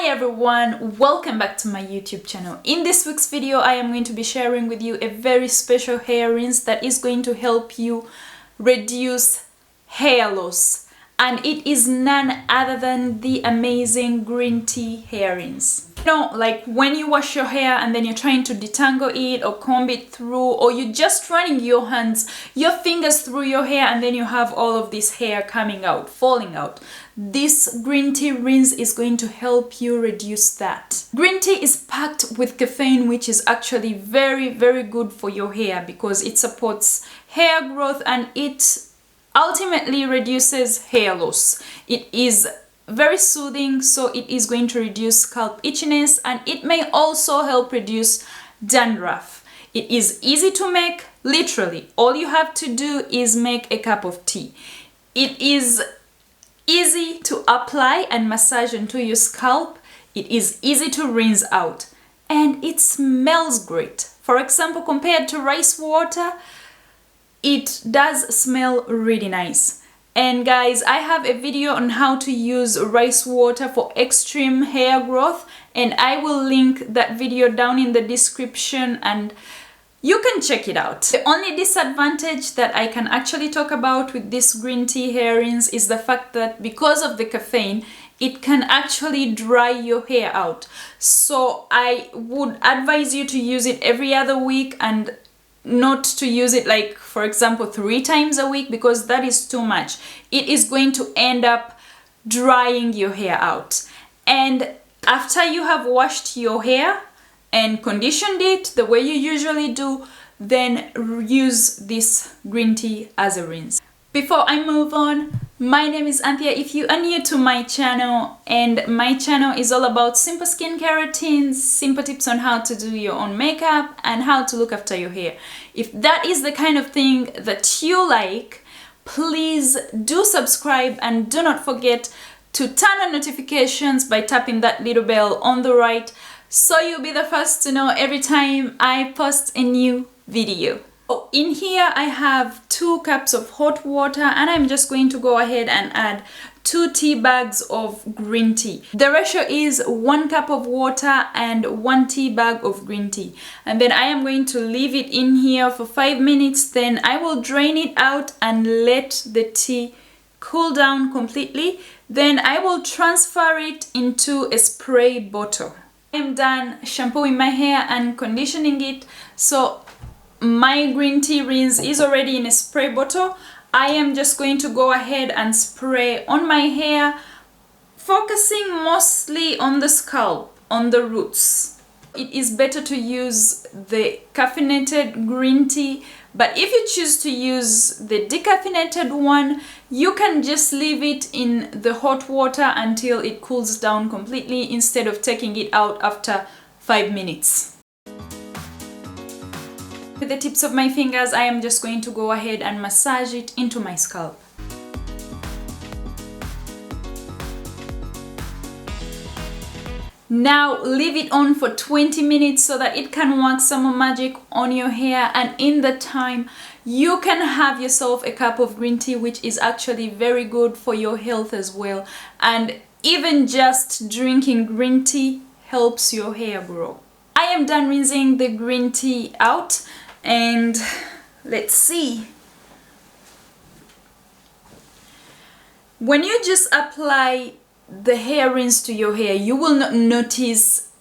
Hi everyone, welcome back to my YouTube channel. In this week's video, I am going to be sharing with you a very special hair rinse that is going to help you reduce hair loss. And it is none other than the amazing green tea hair rinse. You know, like when you wash your hair and then you're trying to detangle it or comb it through, or you're just running your fingers through your hair and then you have all of this hair coming out, falling out. This green tea rinse is going to help you reduce that. Green tea is packed with caffeine, which is actually very good for your hair because it supports hair growth and it ultimately reduces hair loss. It is very soothing, so it is going to reduce scalp itchiness and it may also help reduce dandruff. It is easy to make. Literally, all you have to do is make a cup of tea. It is easy to apply and massage onto your scalp. It is easy to rinse out and it smells great. For example, compared to rice water, it does smell really nice. And guys, I have a video on how to use rice water for extreme hair growth and I will link that video down in the description and you can check it out. The only disadvantage that I can actually talk about with this green tea hair rinse is the fact that because of the caffeine, it can actually dry your hair out. So I would advise you to use it every other week and not to use it like, for example, 3 times a week because that is too much. It is going to end up drying your hair out. And after you have washed your hair and conditioned it the way you usually do, then use this green tea as a rinse. Before I move on, my name is Anthea. If you are new to my channel, and my channel is all about simple skincare routines, simple tips on how to do your own makeup and how to look after your hair. If that is the kind of thing that you like, please do subscribe and do not forget to turn on notifications by tapping that little bell on the right so you'll be the first to know every time I post a new video. In here I have 2 cups of hot water and I'm just going to go ahead and add 2 tea bags of green tea. The ratio is 1 cup of water and 1 tea bag of green tea. And then I am going to leave it in here for 5 minutes. Then I will drain it out and let the tea cool down completely. Then I will transfer it into a spray bottle. I am done shampooing my hair and conditioning it. So my green tea rinse is already in a spray bottle. I am just going to go ahead and spray on my hair, focusing mostly on the scalp, on the roots. It is better to use the caffeinated green tea, but if you choose to use the decaffeinated one, you can just leave it in the hot water until it cools down completely instead of taking it out after 5 minutes. With the tips of my fingers, I am just going to go ahead and massage it into my scalp. Now leave it on for 20 minutes so that it can work some magic on your hair, and in the time you can have yourself a cup of green tea, which is actually very good for your health as well. And even just drinking green tea helps your hair grow. I am done rinsing the green tea out. And let's see. When you just apply the hair rinse to your hair, you will not notice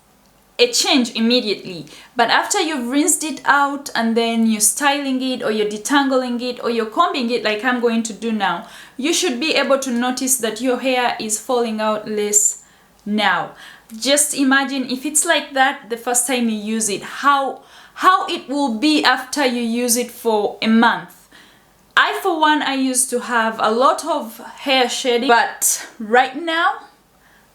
a change immediately. But after you've rinsed it out and then you're styling it or you're detangling it or you're combing it like I'm going to do now, you should be able to notice that your hair is falling out less now. Just imagine if it's like that the first time you use it, how it will be after you use it for a month. I, for one, I used to have a lot of hair shedding, but right now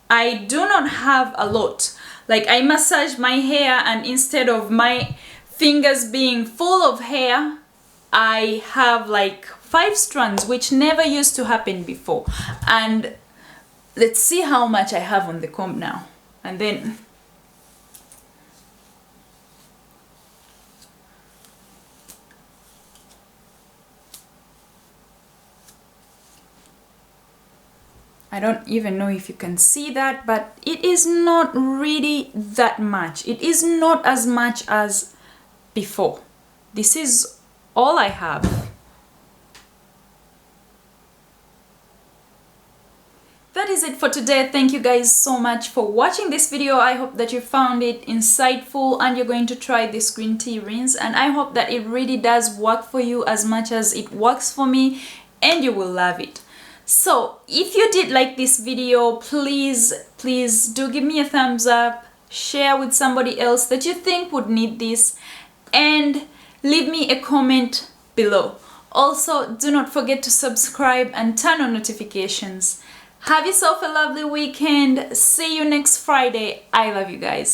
I do not have a lot. Like, I massage my hair and instead of my fingers being full of hair, I have like 5 strands, which never used to happen before. And let's see how much I have on the comb now. And then I don't even know if you can see that, but it is not really that much. It is not as much as before. This is all I have. That is it for today. Thank you guys so much for watching this video. I hope that you found it insightful and you're going to try this green tea rinse, and I hope that it really does work for you as much as it works for me, and you will love it. So if you did like this video, please do give me a thumbs up, share with somebody else that you think would need this, and leave me a comment below. Also, do not forget to subscribe and turn on notifications. Have yourself a lovely weekend. See you next Friday. I love you guys.